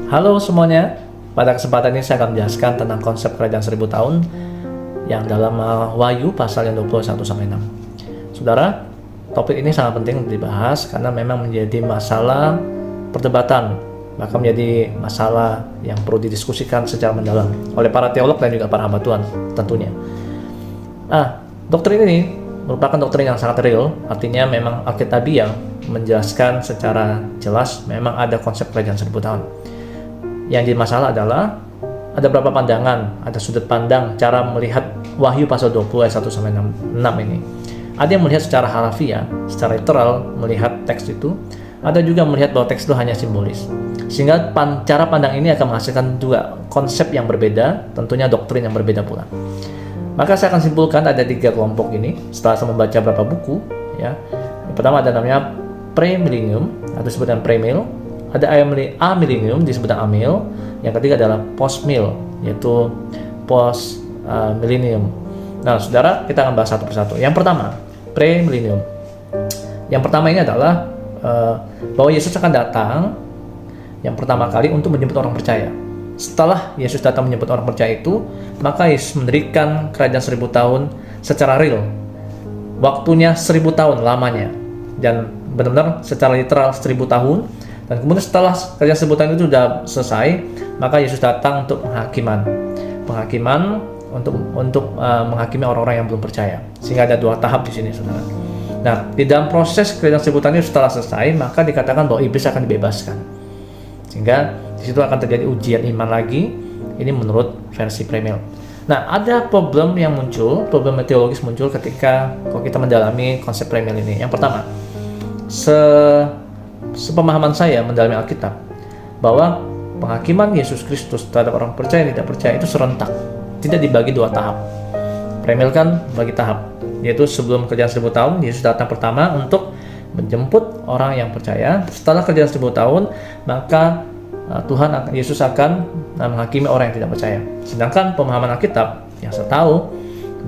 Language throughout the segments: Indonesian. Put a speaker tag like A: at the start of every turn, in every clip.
A: Halo semuanya, pada kesempatan ini saya akan menjelaskan tentang konsep kerajaan 1000 tahun yang dalam Wahyu pasal yang 21-6. Saudara, topik ini sangat penting untuk dibahas karena memang menjadi masalah perdebatan, bahkan menjadi masalah yang perlu didiskusikan secara mendalam oleh para teolog dan juga para hamba Tuhan tentunya. Doktrin ini merupakan doktrin yang sangat real, artinya memang Alkitabiah menjelaskan secara jelas memang ada konsep kerajaan 1000 tahun. Yang jadi masalah adalah ada beberapa pandangan, ada sudut pandang cara melihat Wahyu pasal 20 ayat 1-6 ini. Ada yang melihat secara harfiah, secara literal melihat teks itu, ada juga melihat bahwa teks itu hanya simbolis. Sehingga cara pandang ini akan menghasilkan dua konsep yang berbeda, tentunya doktrin yang berbeda pula. Maka saya akan simpulkan ada 3 kelompok ini setelah saya membaca beberapa buku ya. Yang pertama ada namanya pre-millennium atau disebut dengan pre-mill. Ada amillennium disebut dengan amil. Yang ketiga adalah post-mill, yaitu post-millennium. Nah, saudara, kita akan bahas satu persatu. Yang pertama, pre-millennium. Yang pertama ini adalah bahwa Yesus akan datang yang pertama kali untuk menjemput orang percaya. Setelah Yesus datang menjemput orang percaya itu, maka Yesus mendirikan kerajaan 1000 tahun secara real. Waktunya 1000 tahun lamanya. Dan benar-benar secara literal 1000 tahun. Dan kemudian setelah kerajaan 1000 tahun itu sudah selesai, maka Yesus datang untuk penghakiman untuk menghakimi orang-orang yang belum percaya. Sehingga ada 2 tahap di sini, saudara. Nah, di dalam proses kerajaan 1000 tahun itu setelah selesai, maka dikatakan bahwa iblis akan dibebaskan. Sehingga di situ akan terjadi ujian iman lagi. Ini menurut versi premill. Nah, ada problem teologis muncul ketika kalau kita mendalami konsep premill ini. Yang pertama, sepemahaman saya mendalami Alkitab bahwa penghakiman Yesus Kristus terhadap orang percaya dan tidak percaya itu serentak, tidak dibagi 2 tahap. Premil kan bagi tahap, yaitu sebelum kerajaan 1000 tahun Yesus datang pertama untuk menjemput orang yang percaya. Setelah kerajaan 1000 tahun maka Yesus akan menghakimi orang yang tidak percaya. Sedangkan pemahaman Alkitab yang saya tahu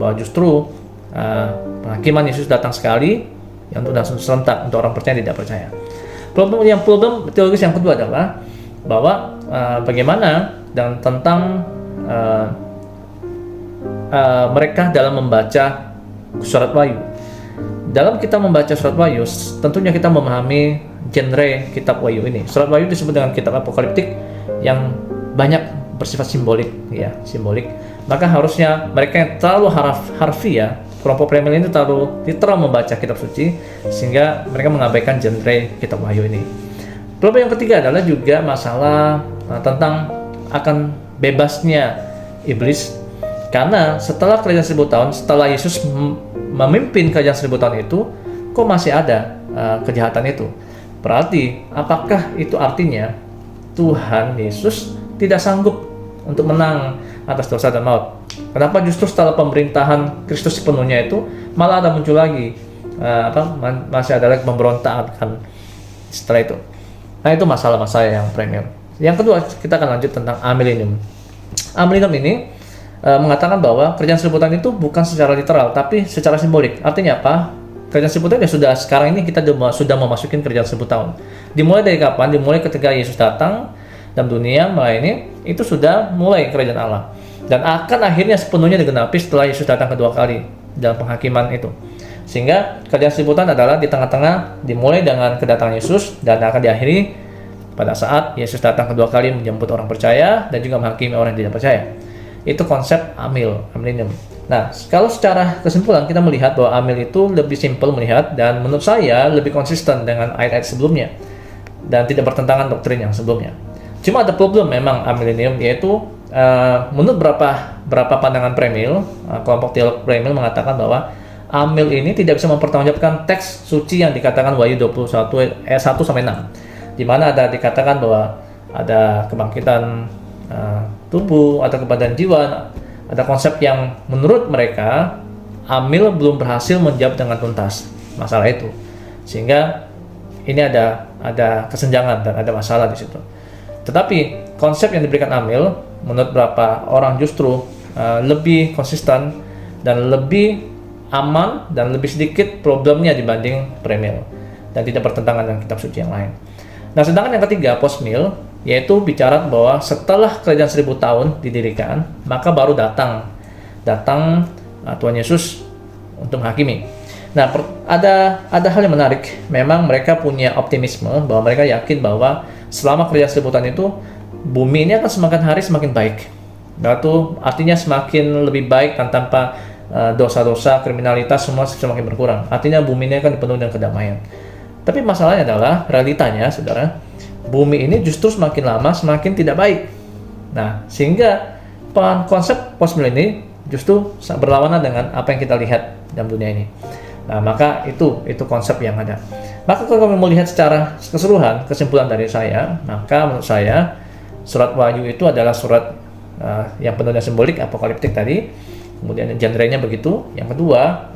A: bahwa justru penghakiman Yesus datang sekali yang untuk serentak untuk orang percaya dan tidak percaya. Problem teologis yang kedua adalah bahwa bagaimana dan tentang mereka dalam membaca surat Wahyu. Dalam kita membaca surat Wahyu, tentunya kita memahami genre kitab Wahyu ini. Surat Wahyu disebut dengan kitab apokaliptik yang banyak bersifat simbolik. Maka harusnya mereka yang terlalu harfiah, kelompok premil ini terlalu literal membaca kitab suci sehingga mereka mengabaikan genre kitab Wahyu ini. Problem yang ketiga adalah juga masalah tentang akan bebasnya iblis, karena setelah kerajaan 1000 tahun, setelah Yesus memimpin kerajaan 1000 tahun itu, kok masih ada kejahatan itu. Berarti apakah itu artinya Tuhan Yesus tidak sanggup untuk menang atas dosa dan maut? Kenapa justru setelah pemerintahan Kristus sepenuhnya itu malah ada muncul lagi masih ada lagi pemberontakan setelah itu. Nah, itu masalah-masalah yang premier. Yang kedua, kita akan lanjut tentang amillennium. Amillennium ini mengatakan bahwa kerajaan 1000 tahun itu bukan secara literal tapi secara simbolik. Artinya apa? Kerajaan 1000 tahun ya sudah sekarang ini kita sudah memasuki kerajaan 1000 tahun. Dimulai dari kapan? Dimulai ketika Yesus datang dalam dunia melayani, itu sudah mulai kerajaan Allah. Dan akan akhirnya sepenuhnya digenapi setelah Yesus datang kedua kali dalam penghakiman itu. Sehingga kerajaan 1000 tahun adalah di tengah-tengah, dimulai dengan kedatangan Yesus dan akan diakhiri pada saat Yesus datang kedua kali menjemput orang percaya dan juga menghakimi orang yang tidak percaya. Itu konsep amillennium. Nah, kalau secara kesimpulan kita melihat bahwa amil itu lebih simpel melihat dan menurut saya lebih konsisten dengan ayat-ayat sebelumnya dan tidak bertentangan doktrin yang sebelumnya. Cuma ada problem memang amillennium, yaitu menurut berapa pandangan premil, kelompok teolog premil mengatakan bahwa amil ini tidak bisa mempertanggungjawabkan teks suci yang dikatakan Wahyu 21 ayat 1-6, di mana ada dikatakan bahwa ada kebangkitan tubuh atau kebangkitan jiwa. Ada konsep yang menurut mereka amil belum berhasil menjawab dengan tuntas masalah itu, sehingga ini ada kesenjangan dan ada masalah di situ. Tetapi konsep yang diberikan amil menurut beberapa orang justru lebih konsisten dan lebih aman dan lebih sedikit problemnya dibanding premil dan tidak bertentangan dengan kitab suci yang lain. Nah, sedangkan yang ketiga, post-mill, yaitu bicara bahwa setelah kerajaan 1000 tahun didirikan, maka baru datang Tuhan Yesus untuk menghakimi. Nah, ada hal yang menarik. Memang mereka punya optimisme bahwa mereka yakin bahwa selama kerajaan 1000 tahun itu bumi ini akan semakin hari semakin baik. Itu artinya semakin lebih baik tanpa dosa-dosa, kriminalitas semua semakin berkurang. Artinya bumi ini akan dipenuhi dengan kedamaian. Tapi masalahnya adalah realitanya, saudara, bumi ini justru semakin lama semakin tidak baik. Nah, sehingga konsep postmilenial ini justru berlawanan dengan apa yang kita lihat dalam dunia ini. Nah, maka itu konsep yang ada. Maka kalau kami mau lihat secara keseluruhan, kesimpulan dari saya, maka menurut saya surat Wahyu itu adalah surat yang penuh dengan simbolik, apokaliptik tadi. Kemudian genrenya begitu. Yang kedua,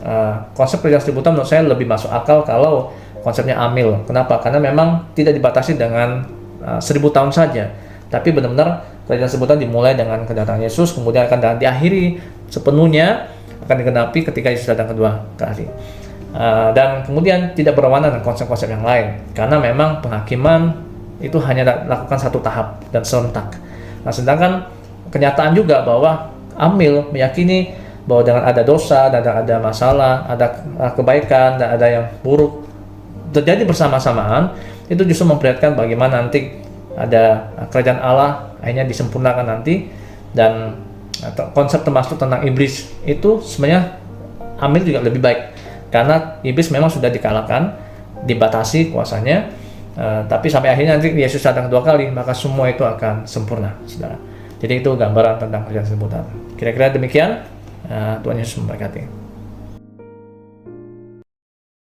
A: konsep kerajaan 1000 tahun menurut saya lebih masuk akal kalau konsepnya amil. Kenapa? Karena memang tidak dibatasi dengan 1000 tahun saja, tapi benar-benar kerajaan 1000 tahun dimulai dengan kedatangan Yesus, kemudian akan diakhiri sepenuhnya, akan digenapi ketika Yesus datang kedua kali. Dan kemudian tidak berlawanan dengan konsep-konsep yang lain, karena memang penghakiman itu hanya dilakukan satu tahap dan serentak. Nah, sedangkan kenyataan juga bahwa amil meyakini bahwa dengan ada dosa, dan ada masalah, ada kebaikan, dan ada yang buruk terjadi bersamaan-samaan, itu justru memperlihatkan bagaimana nanti ada kerajaan Allah akhirnya disempurnakan nanti. Dan konsep termasuk tentang iblis itu sebenarnya amil juga lebih baik, karena iblis memang sudah dikalahkan, dibatasi kuasanya, tapi sampai akhirnya nanti Yesus datang kedua kali, maka semua itu akan sempurna, saudara. Jadi itu gambaran tentang kerajaan 1000 tahun. Kira-kira demikian. Tuhan Yesus memberkati.